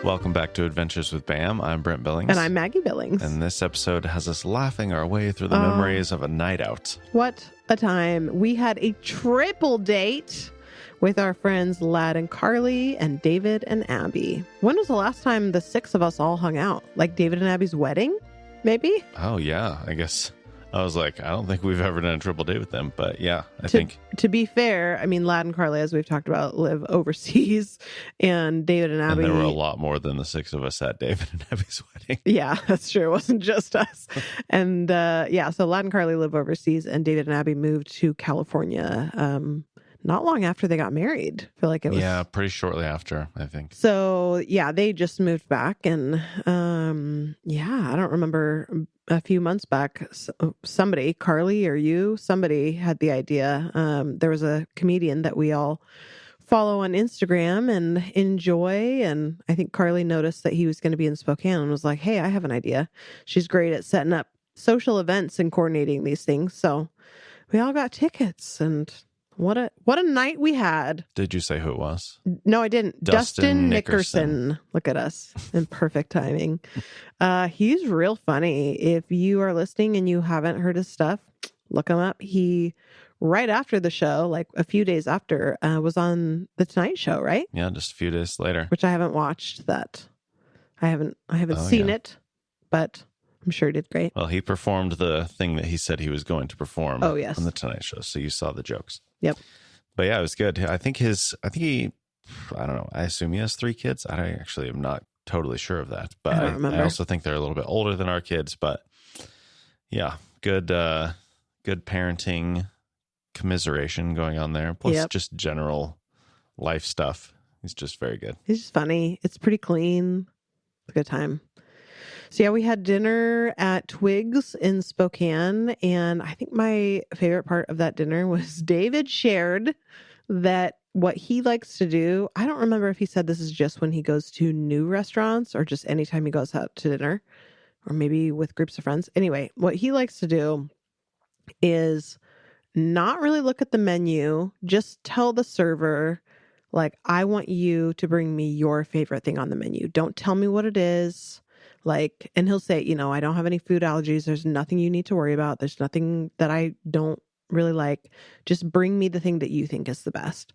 Welcome back to Adventures with Bam. I'm Brent Billings. And I'm Maggie Billings. And this episode has us laughing our way through the memories of a night out. What a time. We had a triple date with our friends Ladd and Carly and David and Abby. When was the last time the six of us all hung out? Like David and Abby's wedding, maybe? Oh, yeah. I guess I was like, I don't think we've ever done a triple date with them. But yeah, I think. To be fair, I mean, Ladd and Carly, as we've talked about, live overseas. And David and Abby. And there were a lot more than the six of us at David and Abby's wedding. Yeah, that's true. It wasn't just us. And so Ladd and Carly live overseas. And David and Abby moved to California not long after they got married. I feel like it was. Yeah, pretty shortly after, I think. So, yeah, they just moved back. And, I don't remember a few months back, somebody, Carly or you, somebody had the idea. There was a comedian that we all follow on Instagram and enjoy. And I think Carly noticed that he was going to be in Spokane and was like, hey, I have an idea. She's great at setting up social events and coordinating these things. So we all got tickets, and what a night we had. Did you say who it was? No, I didn't. Dustin Nickerson. Look at us in perfect timing. He's real funny. If you are listening and you haven't heard his stuff, look him up. He, right after the show, like a few days after, was on The Tonight Show, right? Yeah, just a few days later. Which I haven't watched that. I haven't seen it, but I'm sure he did great. Well, he performed the thing that he said he was going to perform Oh, yes. on The Tonight Show. So you saw the jokes. Yep. But yeah, it was good. I think he, I don't know. I assume he has 3 kids. I actually am not totally sure of that. But I also think they're a little bit older than our kids. But yeah, good parenting commiseration going on there. Plus just general life stuff. He's just very good. He's just funny. It's pretty clean. It's a good time. So yeah, we had dinner at Twig's in Spokane, and I think my favorite part of that dinner was David shared that what he likes to do, I don't remember if he said this is just when he goes to new restaurants or just anytime he goes out to dinner, or maybe with groups of friends. Anyway, what he likes to do is not really look at the menu, just tell the server, like, I want you to bring me your favorite thing on the menu. Don't tell me what it is. Like, and he'll say, I don't have any food allergies. There's nothing you need to worry about. There's nothing that I don't really like. Just bring me the thing that you think is the best.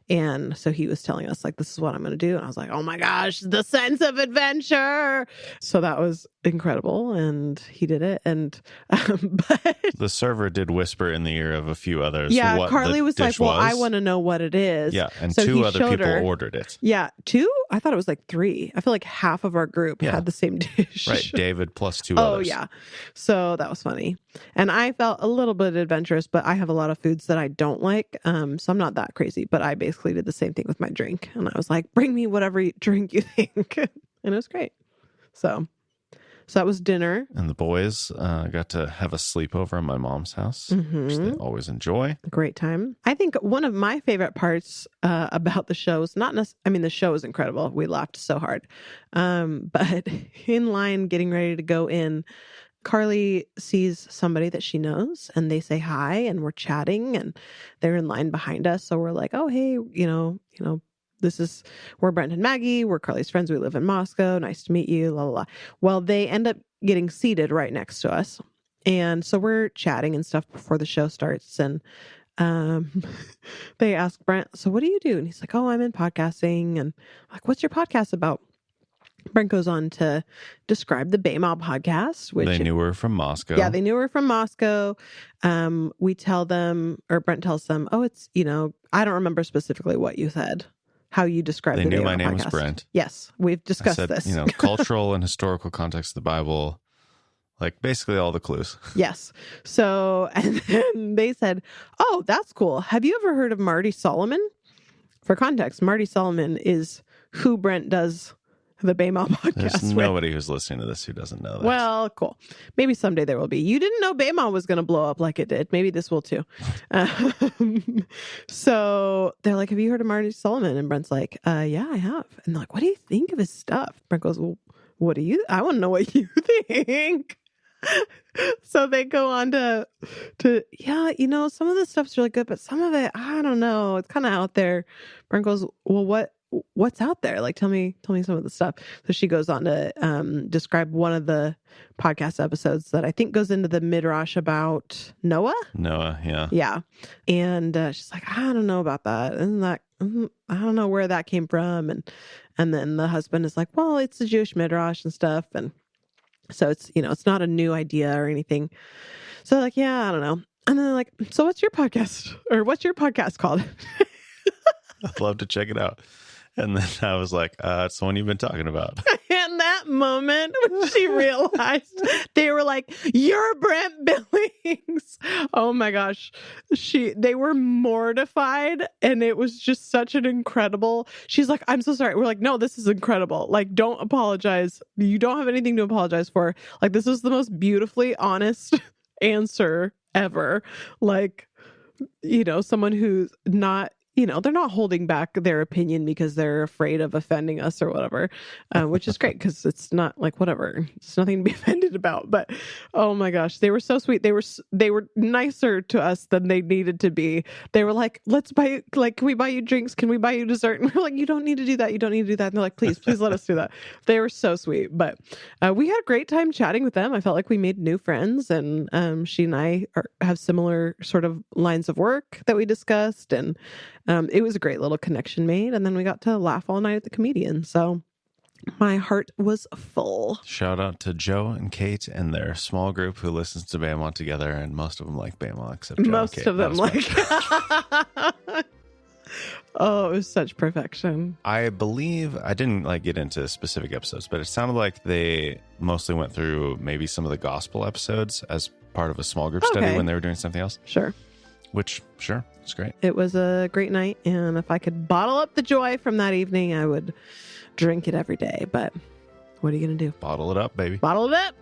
And so he was telling us, like, this is what I'm going to do. And I was like, oh my gosh, the sense of adventure. So that was incredible. And he did it. And, but the server did whisper in the ear of a few others. Yeah. What Carly was like, well, was. I want to know what it is. Yeah. And so 2 other people ordered it. Yeah. 2? I thought it was like 3. I feel like half of our group had the same dish. Right. David plus 2 others. Oh, yeah. So that was funny. And I felt a little bit adventurous, but I have a lot of foods that I don't like. So I'm not that crazy, but I basically did the same thing with my drink. And I was like, bring me whatever drink you think. And it was great. So that was dinner. And the boys got to have a sleepover in my mom's house, which they always enjoy. Great time. I think one of my favorite parts about the show is the show is incredible. We laughed so hard. But in line, getting ready to go in, Carly sees somebody that she knows and they say hi and we're chatting and they're in line behind us. So we're like, oh, hey, we're Brent and Maggie. We're Carly's friends. We live in Moscow. Nice to meet you. La, la, la. Well, they end up getting seated right next to us. And so we're chatting and stuff before the show starts. And they ask Brent, so what do you do? And he's like, oh, I'm in podcasting. And I'm like, what's your podcast about? Brent goes on to describe the Baymob podcast, which they knew her from Moscow. Yeah, they knew her from Moscow. We tell them, or Brent tells them, oh, it's, I don't remember specifically what you said, how you described they the knew Baymob my name podcast. was Brent. Yes, we've discussed this. Cultural and historical context of the Bible, like basically all the clues. Yes. So, and then they said, oh, that's cool. Have you ever heard of Marty Solomon? For context, Marty Solomon is who Brent does the Baymob podcast. There's nobody who's listening to this who doesn't know that. Well, cool. Maybe someday there will be. You didn't know Baymob was going to blow up like it did. Maybe this will too. So they're like, have you heard of Marty Solomon? And Brent's like, yeah, I have. And they're like, what do you think of his stuff? Brent goes, well, I want to know what you think. So they go on to some of the stuff's really good, but some of it, I don't know. It's kind of out there. Brent goes, well, what's out there? Like, tell me some of the stuff. So she goes on to describe one of the podcast episodes that I think goes into the midrash about Noah. Yeah. Yeah. And she's like, I don't know about that. Isn't that, I don't know where that came from. And then the husband is like, well, it's a Jewish midrash and stuff. And so it's, it's not a new idea or anything. So like, yeah, I don't know. And then they're like, so what's your podcast? Or what's your podcast called? I'd love to check it out. And then I was like, it's the one you've been talking about. And that moment when she realized, they were like, you're Brent Billings. Oh my gosh. They were mortified, and it was just such an incredible, she's like, I'm so sorry. We're like, no, this is incredible. Like, don't apologize. You don't have anything to apologize for. Like, this is the most beautifully honest answer ever. Like, someone who's not, they're not holding back their opinion because they're afraid of offending us or whatever, which is great because it's not like whatever. It's nothing to be offended about. But oh my gosh, they were so sweet. They were nicer to us than they needed to be. They were like, let's buy, like, can we buy you drinks? Can we buy you dessert? And we're like, you don't need to do that. You don't need to do that. And they're like, please let us do that. They were so sweet. But we had a great time chatting with them. I felt like we made new friends, and she and I have similar sort of lines of work that we discussed, and it was a great little connection made, and then we got to laugh all night at the comedian. So my heart was full. Shout out to Joe and Kate and their small group who listens to Bama together, and most of them like Bama except Joe most and Kate. Of them like. Oh, it was such perfection. I believe I didn't get into specific episodes, but it sounded like they mostly went through maybe some of the gospel episodes as part of a small group study when they were doing something else. Sure. Which, sure, it's great. It was a great night, and if I could bottle up the joy from that evening, I would drink it every day. But what are you going to do? Bottle it up, baby. Bottle it up.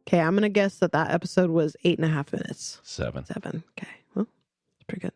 Okay, I'm going to guess that episode was 8.5 minutes. 7. Okay, well, it's pretty good.